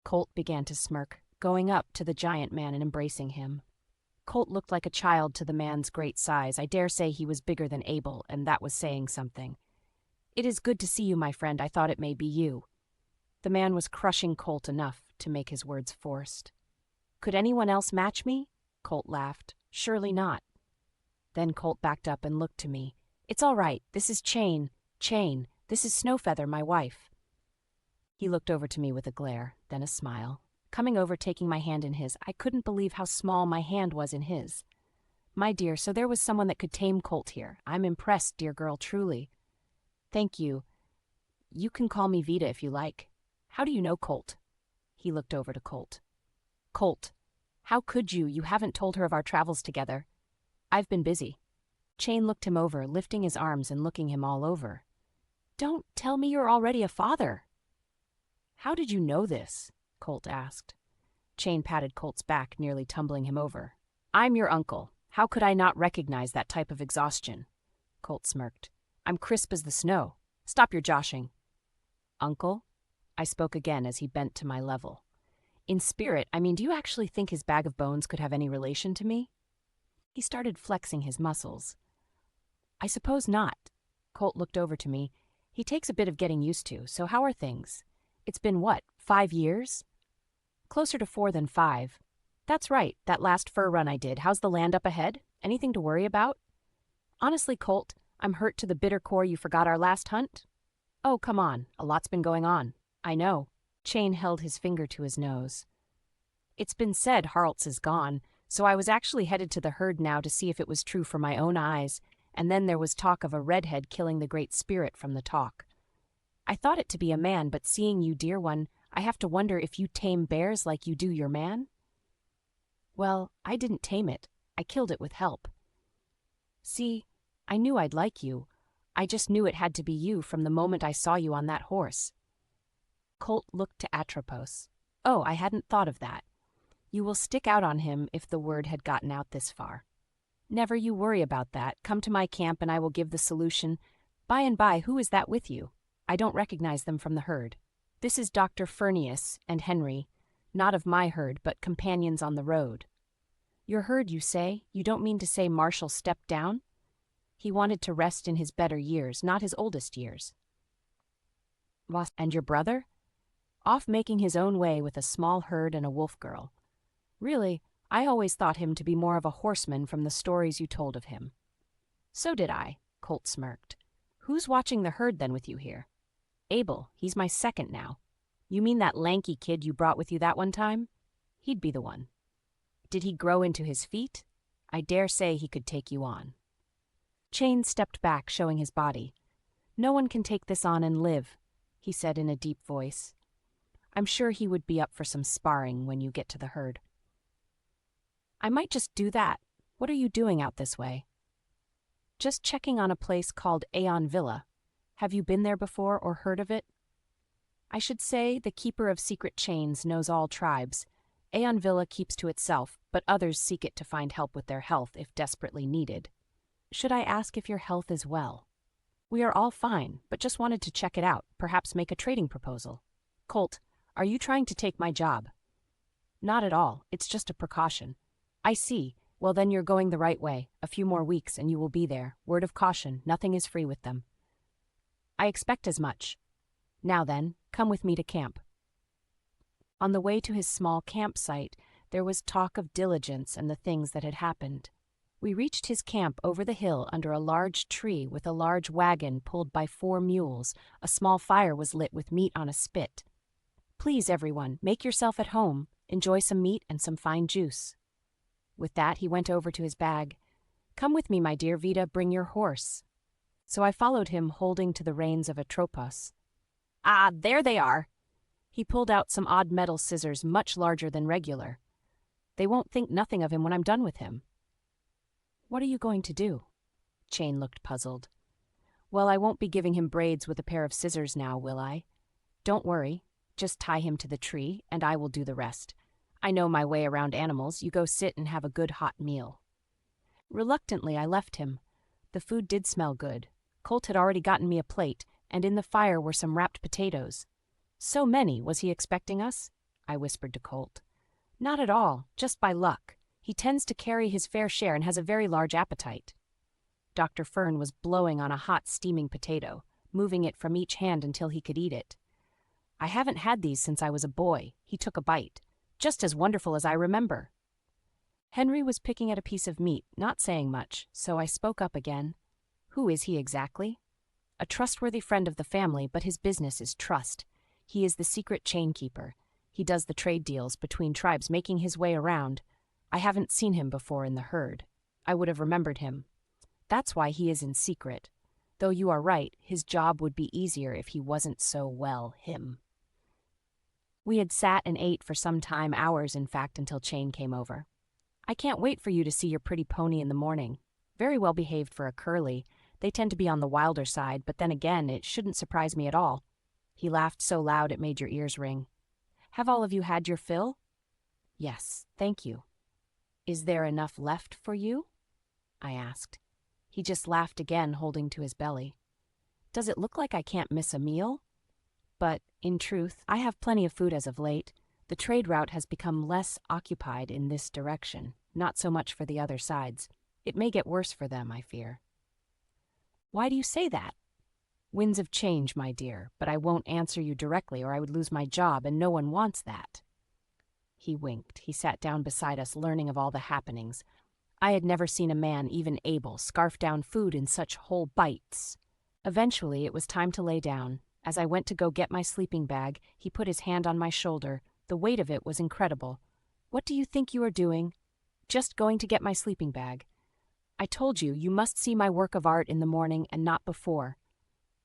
Colt began to smirk, going up to the giant man and embracing him. Colt looked like a child to the man's great size. I dare say he was bigger than Abel, and that was saying something. "It is good to see you, my friend. I thought it may be you." The man was crushing Colt enough to make his words forced. "Could anyone else match me?" Colt laughed. "Surely not." Then Colt backed up and looked to me. "It's all right. This is Chain. This is Snowfeather, my wife." He looked over to me with a glare, then a smile. Coming over, taking my hand in his, I couldn't believe how small my hand was in his. "My dear, so there was someone that could tame Colt here. I'm impressed, dear girl, truly." "Thank you. You can call me Vita if you like. How do you know Colt?" He looked over to Colt. "Colt, how could you? You haven't told her of our travels together." "I've been busy." Chain looked him over, lifting his arms and looking him all over. "Don't tell me you're already a father." "How did you know this?" Colt asked. Chain patted Colt's back, nearly tumbling him over. "I'm your uncle. How could I not recognize that type of exhaustion?" Colt smirked. "I'm crisp as the snow. Stop your joshing." "Uncle?" I spoke again as he bent to my level. "In spirit, I mean, do you actually think his bag of bones could have any relation to me?" He started flexing his muscles. "I suppose not." Colt looked over to me. "He takes a bit of getting used to, so how are things? It's been what, 5 years?" "Closer to 4 than 5. That's right, that last fur run I did. How's the land up ahead? Anything to worry about?" "Honestly, Colt, I'm hurt to the bitter core you forgot our last hunt." "Oh, come on, a lot's been going on." "I know." Chain held his finger to his nose. "It's been said Harltz is gone, so I was actually headed to the herd now to see if it was true for my own eyes, and then there was talk of a redhead killing the Great Spirit from the talk. I thought it to be a man, but seeing you, dear one, I have to wonder if you tame bears like you do your man?" "Well, I didn't tame it. I killed it with help. See, I knew I'd like you. I just knew it had to be you from the moment I saw you on that horse." Colt looked to Atropos. "Oh, I hadn't thought of that. You will stick out on him if the word had gotten out this far." "Never you worry about that. Come to my camp and I will give the solution. By and by, who is that with you? I don't recognize them from the herd." "This is Dr. Furnius and Henry, not of my herd, but companions on the road." "Your herd, you say? You don't mean to say Marshall stepped down?" "He wanted to rest in his better years, not his oldest years." "And your brother?" "Off making his own way with a small herd and a wolf girl." "Really, I always thought him to be more of a horseman from the stories you told of him." "So did I," Colt smirked. "Who's watching the herd then with you here?" "Abel, he's my second now." "You mean that lanky kid you brought with you that one time?" "He'd be the one." "Did he grow into his feet?" "I dare say he could take you on." Chain stepped back, showing his body. "No one can take this on and live," he said in a deep voice. "I'm sure he would be up for some sparring when you get to the herd." "I might just do that. What are you doing out this way?" "Just checking on a place called Aeon Villa. Have you been there before or heard of it?" "I should say the keeper of secret chains knows all tribes. Aeon Villa keeps to itself, but others seek it to find help with their health if desperately needed." "Should I ask if your health is well?" "We are all fine, but just wanted to check it out, perhaps make a trading proposal." "Colt, are you trying to take my job?" "Not at all, it's just a precaution." "I see. Well, then you're going the right way. A few more weeks and you will be there. Word of caution, nothing is free with them." "I expect as much." "Now then, come with me to camp." On the way to his small campsite, there was talk of diligence and the things that had happened. We reached his camp over the hill under a large tree with a large wagon pulled by 4 mules. A small fire was lit with meat on a spit. "Please, everyone, make yourself at home. Enjoy some meat and some fine juice." With that, he went over to his bag. "Come with me, my dear Vita, bring your horse." So I followed him, holding to the reins of Atropos. "Ah, there they are." He pulled out some odd metal scissors much larger than regular. "They won't think nothing of him when I'm done with him." "What are you going to do?" Chain looked puzzled. "Well, I won't be giving him braids with a pair of scissors now, will I? Don't worry. Just tie him to the tree, and I will do the rest. I know my way around animals. You go sit and have a good hot meal." Reluctantly, I left him. The food did smell good. Colt had already gotten me a plate, and in the fire were some wrapped potatoes. So many, was he expecting us? I whispered to Colt. Not at all, just by luck. He tends to carry his fair share and has a very large appetite. Dr. Fern was blowing on a hot, steaming potato, moving it from each hand until he could eat it. I haven't had these since I was a boy. He took a bite. Just as wonderful as I remember. Henry was picking at a piece of meat, not saying much, so I spoke up again. Who is he exactly? A trustworthy friend of the family, but his business is trust. He is the secret chain keeper. He does the trade deals between tribes, making his way around. I haven't seen him before in the herd. I would have remembered him. That's why he is in secret. Though you are right, his job would be easier if he wasn't so, well, him. We had sat and ate for some time, hours in fact, until Chain came over. I can't wait for you to see your pretty pony in the morning. Very well behaved for a curly. They tend to be on the wilder side, but then again, it shouldn't surprise me at all. He laughed so loud it made your ears ring. Have all of you had your fill? Yes, thank you. Is there enough left for you? I asked. He just laughed again, holding to his belly. Does it look like I can't miss a meal? But, in truth, I have plenty of food as of late. The trade route has become less occupied in this direction, not so much for the other sides. It may get worse for them, I fear. Why do you say that? Winds of change, my dear, but I won't answer you directly or I would lose my job, and no one wants that. He winked. He sat down beside us, learning of all the happenings. I had never seen a man, even able, scarf down food in such whole bites. Eventually, it was time to lay down. As I went to go get my sleeping bag, he put his hand on my shoulder. The weight of it was incredible. What do you think you are doing? Just going to get my sleeping bag. I told you, you must see my work of art in the morning and not before.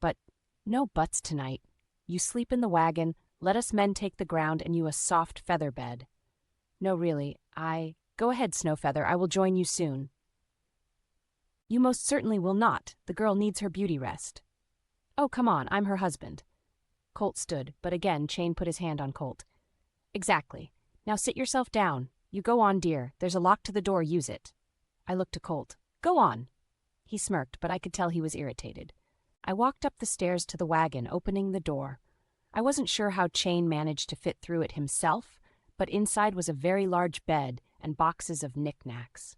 But no buts tonight. You sleep in the wagon, let us men take the ground and you a soft feather bed. No, really, Go ahead, Snowfeather, I will join you soon. You most certainly will not. The girl needs her beauty rest. Oh, come on, I'm her husband. Colt stood, but again Chain put his hand on Colt. Exactly. Now sit yourself down. You go on, dear. There's a lock to the door, use it. I looked to Colt. Go on. He smirked, but I could tell he was irritated. I walked up the stairs to the wagon, opening the door. I wasn't sure how Chain managed to fit through it himself, but inside was a very large bed and boxes of knickknacks.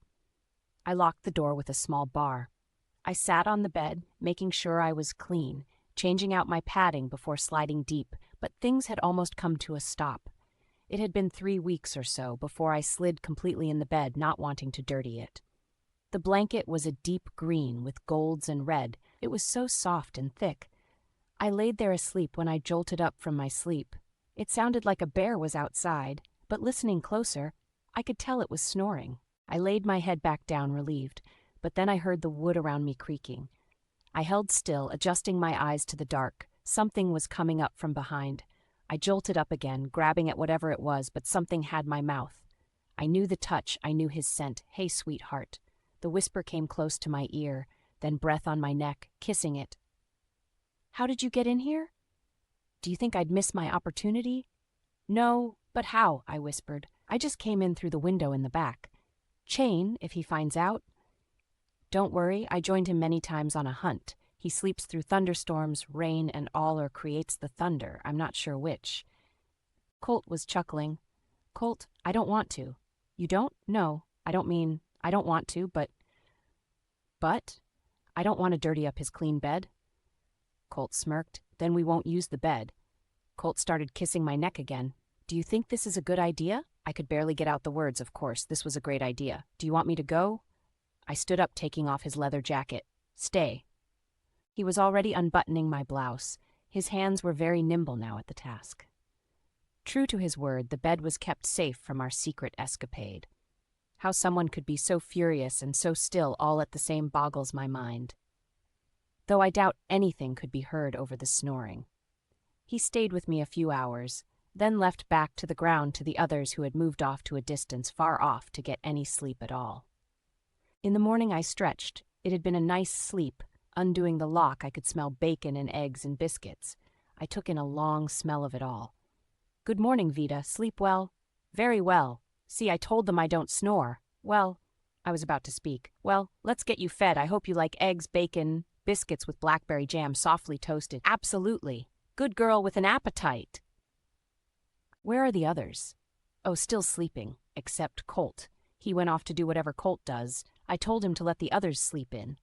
I locked the door with a small bar. I sat on the bed, making sure I was clean, changing out my padding before sliding deep, but things had almost come to a stop. It had been 3 weeks or so before I slid completely in the bed, not wanting to dirty it. The blanket was a deep green with golds and red. It was so soft and thick. I laid there asleep when I jolted up from my sleep. It sounded like a bear was outside, but listening closer, I could tell it was snoring. I laid my head back down, relieved, but then I heard the wood around me creaking. I held still, adjusting my eyes to the dark. Something was coming up from behind. I jolted up again, grabbing at whatever it was, but something had my mouth. I knew the touch, I knew his scent. Hey, sweetheart. The whisper came close to my ear, then breath on my neck, kissing it. How did you get in here? Do you think I'd miss my opportunity? No, but how? I whispered. I just came in through the window in the back. Chain, if he finds out. Don't worry, I joined him many times on a hunt. He sleeps through thunderstorms, rain, and all, or creates the thunder. I'm not sure which. Colt was chuckling. Colt, I don't want to. You don't? No, I don't mean I don't want to, but I don't want to dirty up his clean bed. Colt smirked. Then we won't use the bed. Colt started kissing my neck again. Do you think this is a good idea? I could barely get out the words, of course. This was a great idea. Do you want me to go? I stood up, taking off his leather jacket. Stay. He was already unbuttoning my blouse. His hands were very nimble now at the task. True to his word, the bed was kept safe from our secret escapade. How someone could be so furious and so still all at the same boggles my mind. Though I doubt anything could be heard over the snoring. He stayed with me a few hours, then left back to the ground to the others who had moved off to a distance far off to get any sleep at all. In the morning I stretched. It had been a nice sleep. Undoing the lock, I could smell bacon and eggs and biscuits. I took in a long smell of it all. Good morning, Vita. Sleep well? Very well. See, I told them I don't snore. Well, I was about to speak. Well, let's get you fed. I hope you like eggs, bacon, biscuits with blackberry jam, softly toasted. Absolutely. Good girl with an appetite. Where are the others? Oh, still sleeping, except Colt. He went off to do whatever Colt does. I told him to let the others sleep in.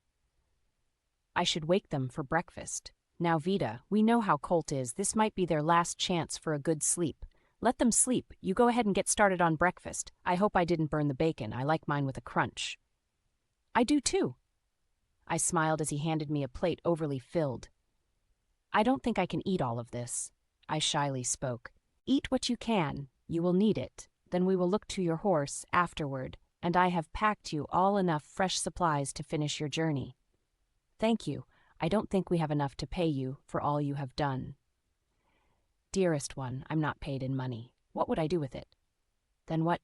I should wake them for breakfast. Now, Vita, we know how Colt is. This might be their last chance for a good sleep. Let them sleep. You go ahead and get started on breakfast. I hope I didn't burn the bacon. I like mine with a crunch. I do too. I smiled as he handed me a plate overly filled. I don't think I can eat all of this. I shyly spoke. Eat what you can. You will need it. Then we will look to your horse afterward, and I have packed you all enough fresh supplies to finish your journey. Thank you. I don't think we have enough to pay you for all you have done. Dearest one, I'm not paid in money. What would I do with it? Then what?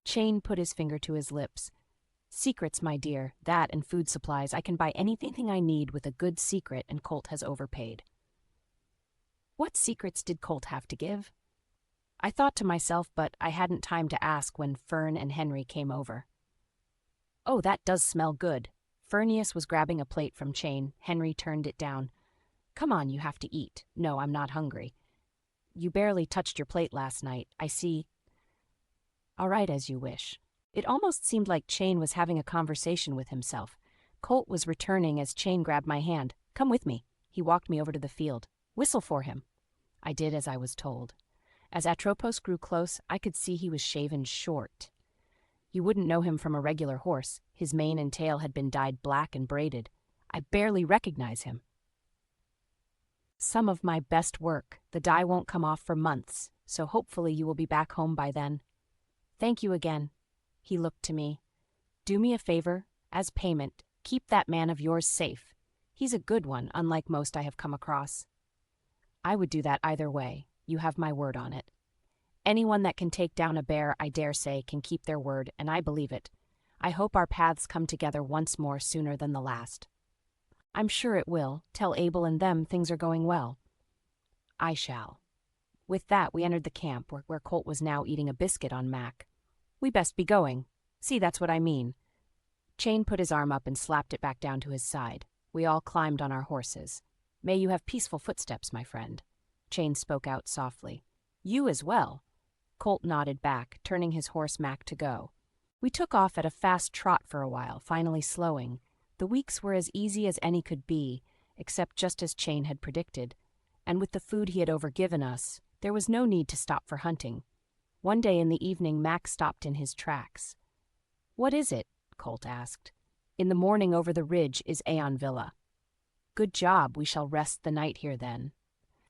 Chain put his finger to his lips. Secrets, my dear, that and food supplies. I can buy anything I need with a good secret, and Colt has overpaid. What secrets did Colt have to give? I thought to myself, but I hadn't time to ask when Fern and Henry came over. Oh, that does smell good. Fernius was grabbing a plate from Chain. Henry turned it down. Come on, you have to eat. No, I'm not hungry. You barely touched your plate last night. I see. All right, as you wish. It almost seemed like Chain was having a conversation with himself. Colt was returning as Chain grabbed my hand. Come with me. He walked me over to the field. Whistle for him. I did as I was told. As Atropos grew close, I could see he was shaven short. You wouldn't know him from a regular horse. His mane and tail had been dyed black and braided. I barely recognize him. Some of my best work. The dye won't come off for months, so hopefully you will be back home by then. Thank you again. He looked to me. Do me a favor. As payment, keep that man of yours safe. He's a good one, unlike most I have come across. I would do that either way. You have my word on it. Anyone that can take down a bear, I dare say, can keep their word, and I believe it. I hope our paths come together once more sooner than the last. I'm sure it will. Tell Abel and them things are going well. I shall. With that, we entered the camp, where Colt was now eating a biscuit on Mac. We best be going. See, that's what I mean. Chain put his arm up and slapped it back down to his side. We all climbed on our horses. May you have peaceful footsteps, my friend. Chain spoke out softly. You as well. Colt nodded back, turning his horse Mac to go. We took off at a fast trot for a while, finally slowing. The weeks were as easy as any could be, except just as Chain had predicted. And with the food he had overgiven us, there was no need to stop for hunting. One day in the evening, Mac stopped in his tracks. What is it? Colt asked. In the morning over the ridge is Aeon Villa. Good job, we shall rest the night here then.